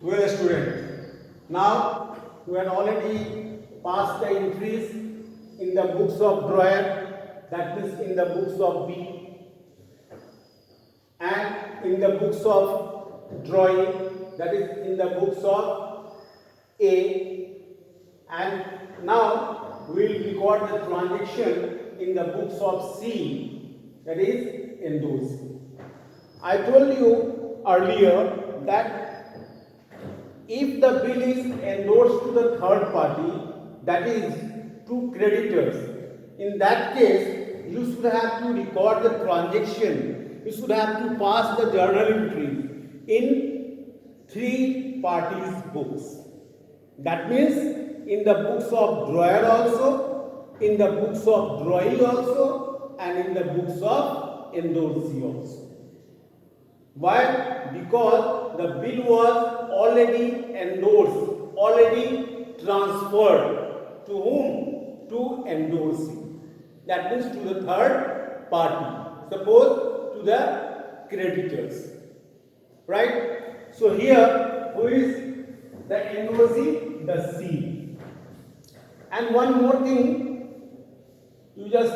Well, student, now we had already passed the entries in the books of drawer, that means in the books of B, and in the books of drawing, that is in the books of A, and now we will record the transaction in the books of C, that is endorsement. I told you earlier that if the bill is endorsed to the third party, that is to creditors, in that case you should have to record the transaction, you should have to pass the journal entries in three parties' books. That means in the books of drawer also, in the books of drawing also, and in the books of endorsee also. Why? Because the bill was already endorsed, already transferred to whom? To endorsing. That means to the third party. Suppose to the creditors. Right? So here, who is the endorsee? The C. And one more thing, you just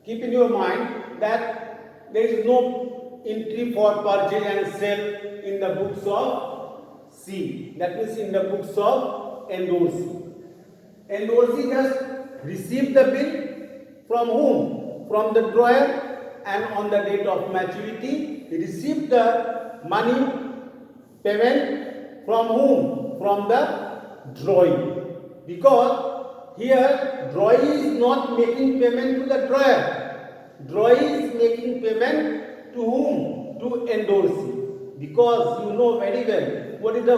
keep in your mind that there is no entry for purchase and sale in the books of C. That means in the books of endorsee. Endorsee just received the bill from whom? From the drawer, and on the date of maturity he received the money payment from whom? From the drawing. Because here drawing is not making payment to the drawer. Drawing is making payment to whom? To endorsee. Because you know very well what is the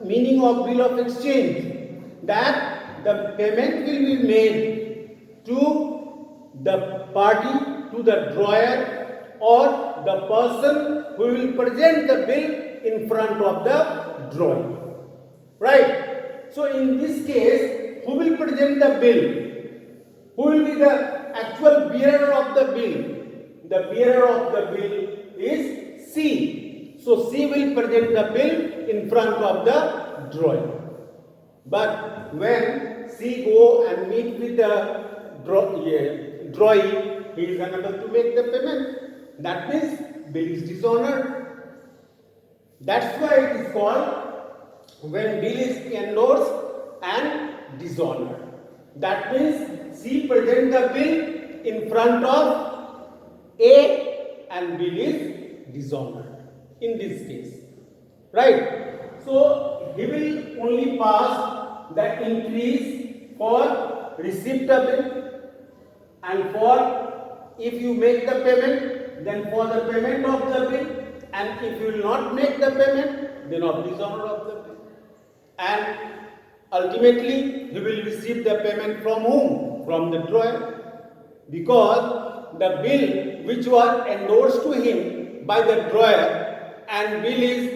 meaning of bill of exchange. That the payment will be made to the party, to the drawer, or the person who will present the bill in front of the drawer. Right? So in this case, who will present the bill? Who will be the actual bearer of the bill? The bearer of the bill is C. So C will present the bill in front of the drawer. But when C go and meet with the drawing, he is unable to make the payment. That means bill is dishonored. That's why it is called when bill is endorsed and dishonored. That means C present the bill in front of A and bill is dishonored in this case. Right? So he will only pass the increase for receipt of bill, and for if you make the payment, then for the payment of the bill, and if you will not make the payment, then of dishonor of the bill. And ultimately he will receive the payment from whom? From the drawer. Because the bill which was endorsed to him by the drawer and bill is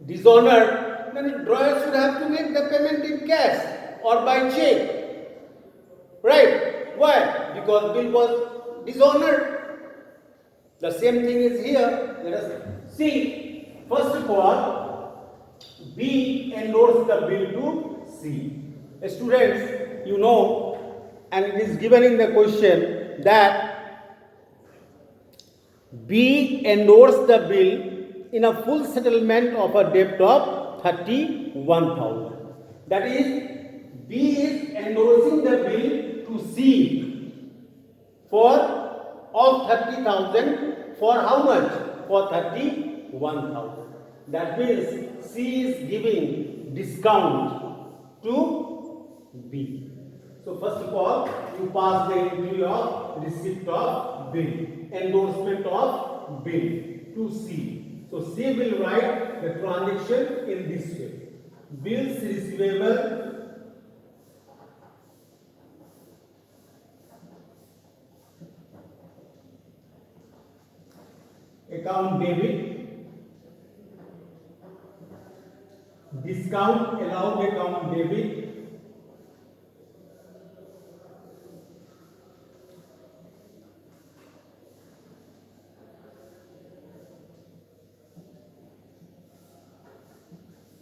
dishonored, then the drawer should have to make the payment in cash or by check. Right? Why? Because bill was dishonored. The same thing is here. Let us see. First of all, B endorsed the bill to C. Students, you know, and it is given in the question that B endorsed the bill in a full settlement of a debt of 31,000. That is, B is endorsing the bill to C for of 30,000 for how much? For 31,000. That means C is giving discount to B. So first of all, you pass the entry of receipt of bill, endorsement of bill to C. So C will write the transaction in this way. Bills receivable account debit, discount allowed account debit,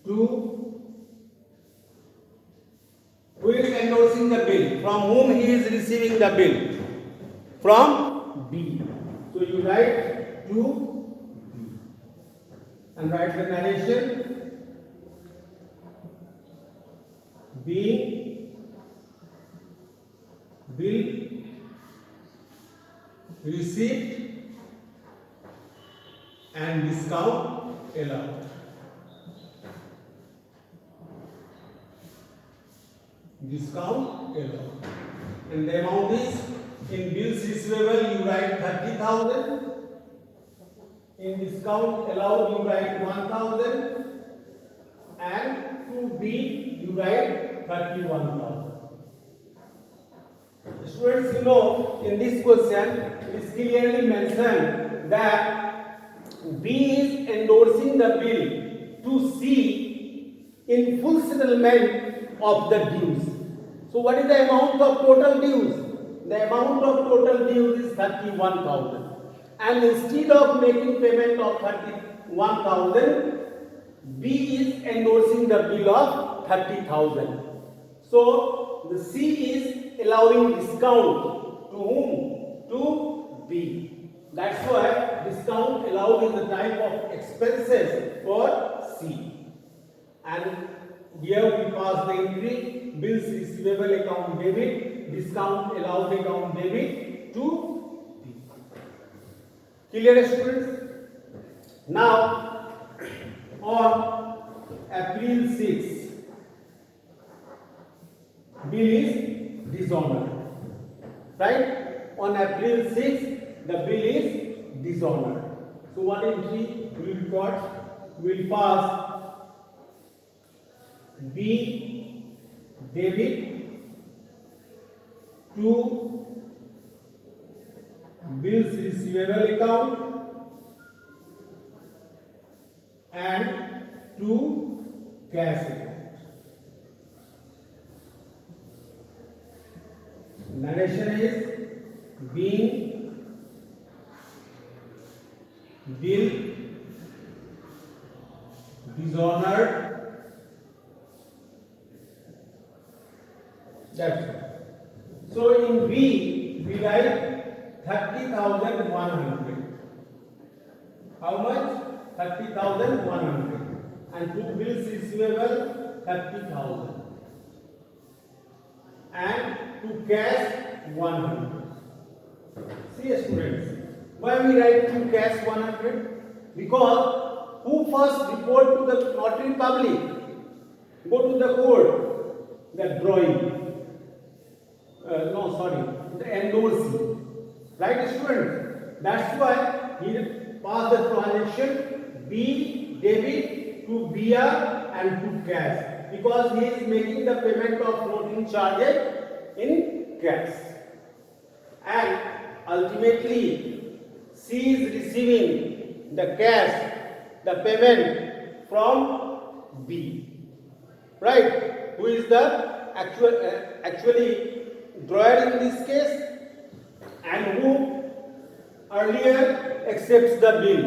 to who is endorsing the bill, from whom he is receiving the bill, from B. So you write to B and write the narration being bill receipt and discount allowed. Discount allowed. And the amount is, in bills receivable you write 30,000, in discount allowed you write 1,000, and to B you write 31,000. Students, you know, in this question it is clearly mentioned that B is endorsing the bill to C in full settlement of the dues. So what is the amount of total dues? The amount of total dues is 31,000. And instead of making payment of 31,000, B is endorsing the bill of 30,000. So the C is allowing discount to whom? To B. That's why discount allowed is the type of expenses for C. And here we pass the entry bills receivable account debit, discount allowed account debit to B. Clear, students? Now on April 6, bill is dishonored. Right? On April 6, the bill is dishonored. So what entry we will record? We will pass B debit to bills receivable account and to cash account. Narration is being bill dishonored. That's it. So in B we write 30,100. How much? 30,100. And to bills receivable 30,000. And to cash 100. See, students, why we write to cash 100? Because who first report to the notary public? Go to the court, the drawing. The endorsing. Right, students? That's why he passed the transaction B debit to BR and to cash, because he is making the payment of noting charges in cash. And ultimately C is receiving the cash, the payment from B. Right? Who is the actually drawer in this case, and who earlier accepts the bill.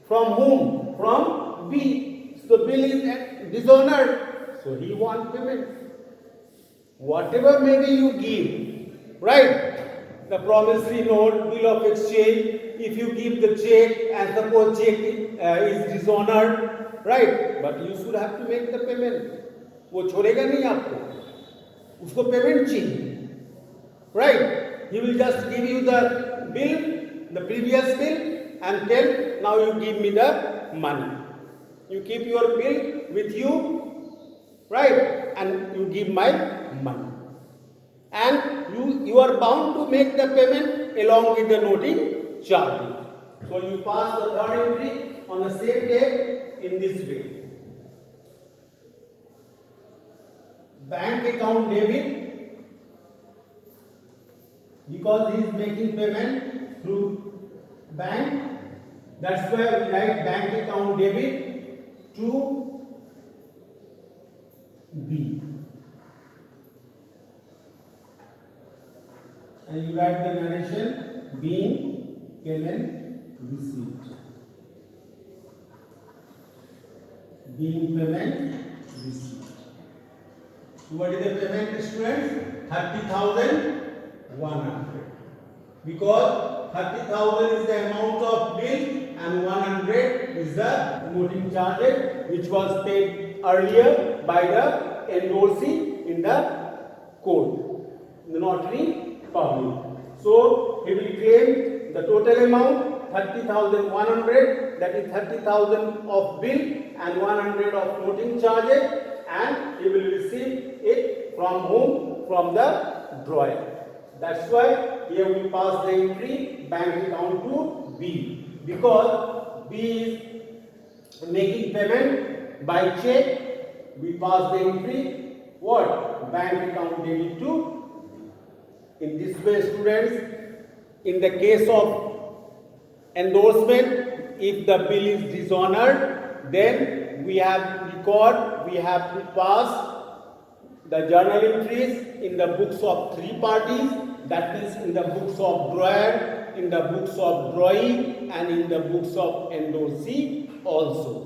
From whom? From B. So bill is dishonored, so he wants payment. Whatever maybe you give, right? The promissory note, bill of exchange, if you give the check and suppose check is dishonored, right? But you should have to make the payment. वो छोड़ेगा नहीं आपको, उसको payment चाहिए, right? He will just give you the bill, the previous bill, and tell now you give me the money. You keep your bill with you, right? And you give my money. And you are bound to make the payment along with the noting charges. So you pass the third entry on the same day in this way. Bank account debit, because he is making payment through bank, that's why we write bank account debit to B. And you write the narration being payment receipt. being payment received. So what is the payment, students? 30,100. Because 30,000 is the amount of bill and 100 is the promoting charges which was paid earlier by the endorsee in the court, in the notary public. So he will claim the total amount 30,100, that is 30,000 of bill and 100 of promoting charges, and he will receive it from whom? From the drawer. That's why here we pass the entry bank account to B, because B is making payment by check. We pass the entry what? Bank account debit to. In this way, students, in the case of endorsement, if the bill is dishonored, then we have to pass the journal entries in the books of three parties, that is in the books of drawer, in the books of drawing, and in the books of endorsee also.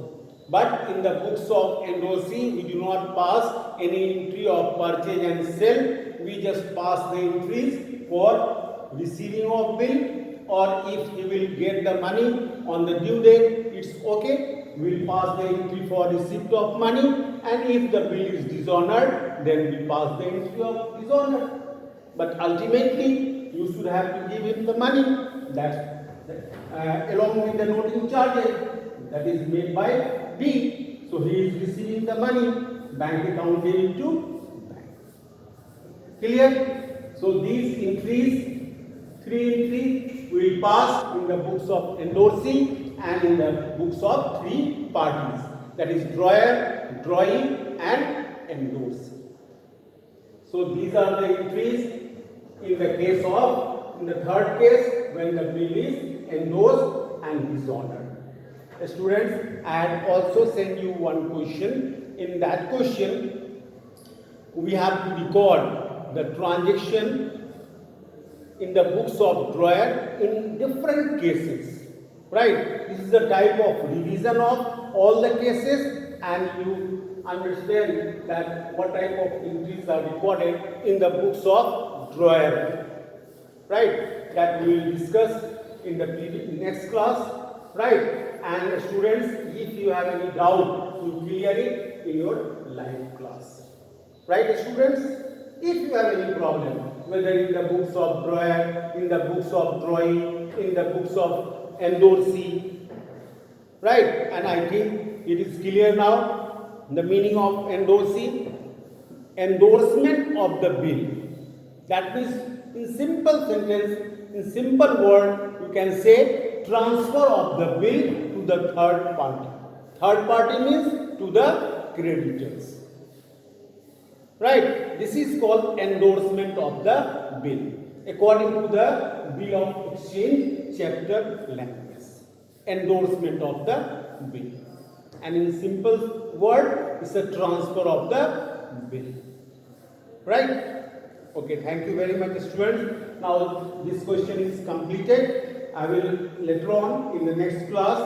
But in the books of endorsee, we do not pass any entry of purchase and sale. We just pass the entries for receiving of bill, or if he will get the money on the due date, it's okay. We will pass the entry for receipt of money, and if the bill is dishonored, then we pass the entry of dishonored. But ultimately, you should have to give him the money. That's along with the noting charges that is made by B. So he is receiving the money, bank account debit to bank. Clear? So these entries, three entries, will pass in the books of endorsing and in the books of three parties, that is drawer, drawing, and endorsing. So these are the entries in the case of, in the third case, when the bill is endorsed and dishonored. Students, I had also sent you one question. In that question, we have to record the transaction in the books of drawer in different cases, right? This is the type of revision of all the cases, and you understand that what type of entries are recorded in the books of drawer, right? That we will discuss in the next class, right? And students, if you have any doubt, you clear it in your live class, right, students? If you have any problem, whether in the books of drawer, in the books of drawing, in the books of endorsing, right? And I think it is clear now the meaning of endorsing. Endorsement of the bill. That means, in simple sentence, in simple word, you can say transfer of the bill to the third party. Third party means to the creditors. Right? This is called endorsement of the bill, according to the Bill of Exchange chapter language. Endorsement of the bill. And in simple word, it's a transfer of the bill. Right? Okay, thank you very much, students. Now this question is completed. I will later on in the next class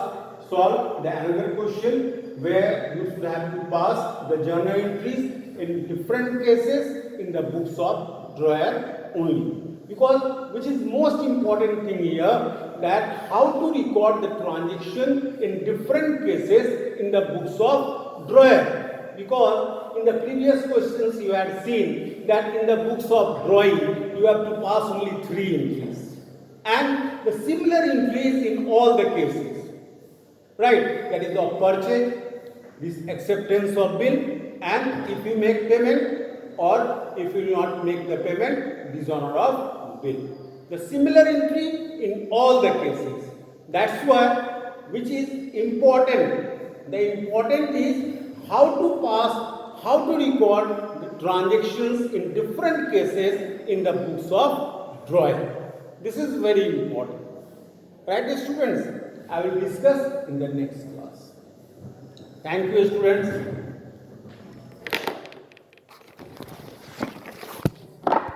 solve the another question where you should have to pass the journal entries in different cases in the books of drawer only. Because which is most important thing here, that how to record the transaction in different cases in the books of drawer. Because in the previous questions you had seen that in the books of drawing you have to pass only 3 entries, and the similar entries in all the cases, right? That is of purchase, this acceptance of bill, and if you make payment or if you will not make the payment, dishonor of bill. The similar entry in all the cases. That's why, which is important. The important is how to pass, how to record the transactions in different cases in the books of drawing. This is very important. Right, students? I will discuss in the next class. Thank you, students.